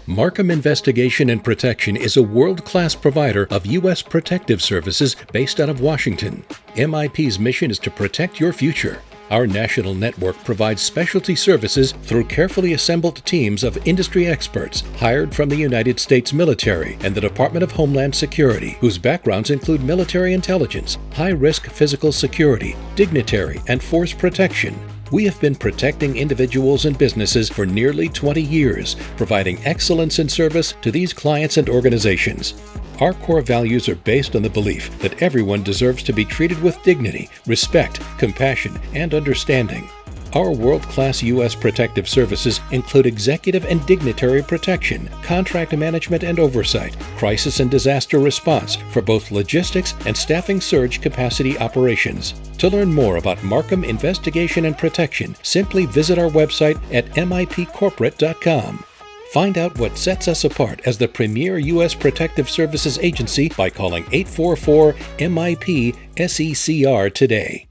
Markham Investigation and Protection is a world-class provider of U.S. protective services based out of Washington. MIP's mission is to protect your future. Our national network provides specialty services through carefully assembled teams of industry experts hired from the United States military and the Department of Homeland Security, whose backgrounds include military intelligence, high-risk physical security, dignitary, and force protection. We have been protecting individuals and businesses for nearly 20 years, providing excellence in service to these clients and organizations. Our core values are based on the belief that everyone deserves to be treated with dignity, respect, compassion, and understanding. Our world-class U.S. protective services include executive and dignitary protection, contract management and oversight, crisis and disaster response for both logistics and staffing surge capacity operations. To learn more about Markham Investigation and Protection, simply visit our website at mipcorporate.com. Find out what sets us apart as the premier U.S. Protective Services agency by calling 844-MIP-SECR today.